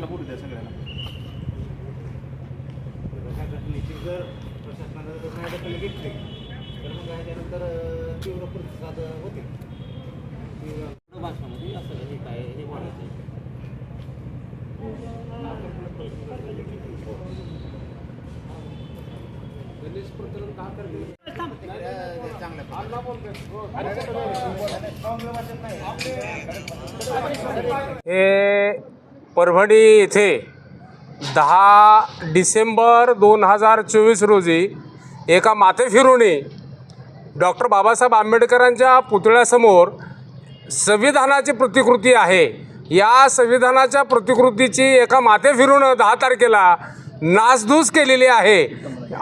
बोलू द्या सगळ्यांना. जर प्रशासनानं जर नाही दखल घेतली तर मग त्यानंतर तीव्र प्रतिसाद होते. भाषणामध्ये असं हे काय हे बोलायचं हे परभणी येथे 10 डिसेंबर 2024 रोजी एका माथेफिरूने डॉक्टर बाबासाहेब आंबेडकरांच्या पुतळ्यासमोर संविधानाची प्रतिकृती आहे. या संविधानाच्या प्रतिकृतीची एका माथेफिरूनं 10 तारखेला नासधूस केलेली आहे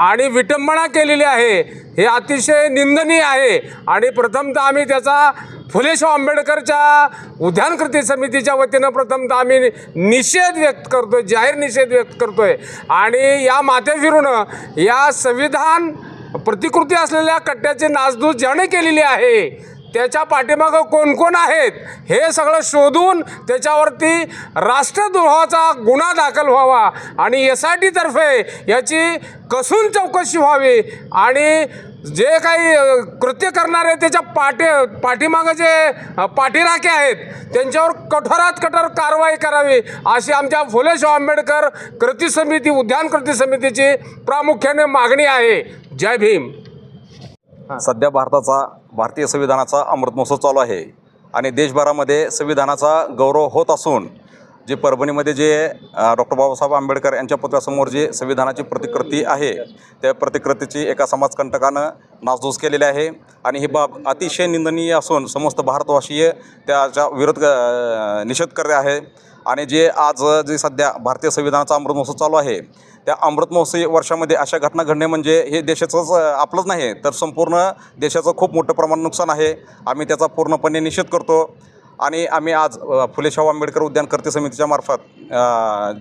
आणि विटंबना केलेली आहे. हे अतिशय निंदनीय आहे आणि प्रथमतः आम्ही त्याचा फुले शाहू आंबेडकरच्या उद्यान कृती समितीच्या वतीनं प्रथमतः आम्ही निषेध व्यक्त करतो आहे, जाहीर निषेध व्यक्त करतो आहे. आणि या माथेफिरूनं या संविधान प्रतिकृती असलेल्या कट्ट्याची नासधूस ज्याने केलेली आहे त्याच्या पाठीमागं कोण कोण आहेत हे सगळं शोधून त्याच्यावरती राष्ट्रद्रोहाचा गुन्हा दाखल व्हावा आणि SIT तर्फे याची कसून चौकशी व्हावी आणि जे काही कृत्य करणारे त्याच्या पाठीमागं जे पाठीराखे आहेत त्यांच्यावर कठोरात कठोर कारवाई करावी अशी आमच्या फुले शाहू आंबेडकर कृती समिती उद्यान कृती समितीची प्रामुख्याने मागणी आहे. जय भीम. सध्या भारतीय संविधानाचा अमृत महोत्सव चालू आहे आणि देशभरामध्ये संविधानाचा गौरव होत असून जे परभणीमध्ये जे डॉक्टर बाबासाहेब आंबेडकर यांच्या पुतळ्यासमोर जे संविधानाची प्रतिकृती आहे त्या प्रतिकृतीची एका समाजकंटकानं नासधूस केलेली आहे आणि ही बाब अतिशय निंदनीय असून समस्त भारतवासीय त्याच्या विरोध निषेध करते आहे. आणि जे आज जे सध्या भारतीय संविधानाचा अमृत महोत्सव चालू आहे त्या अमृत महोत्सवी वर्षामध्ये अशा घटना घडणे म्हणजे हे देशाचंच आपलंच नाही तर संपूर्ण देशाचं खूप मोठं प्रमाणात नुकसान आहे. आम्ही त्याचा पूर्णपणे निषेध करतो आणि आम्ही आज फुले शाहू आंबेडकर उद्यान कृती समितीच्या मार्फत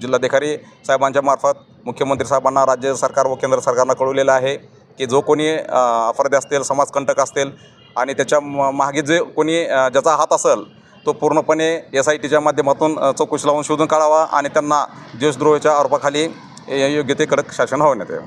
जिल्हाधिकारी साहेबांच्या मार्फत मुख्यमंत्री साहेबांना राज्य सरकार व केंद्र सरकारनं कळवलेलं आहे की जो कोणी अपराधी असतील समाजकंटक असतील आणि त्याच्या मागे जे कोणी ज्याचा हात असेल तो पूर्णपणे SITच्या माध्यमातून चौकशी लावून शोधून काढावा आणि त्यांना देशद्रोहाच्या आरोपाखाली योग्य ते कडक शासन व्हावण्यात यावं.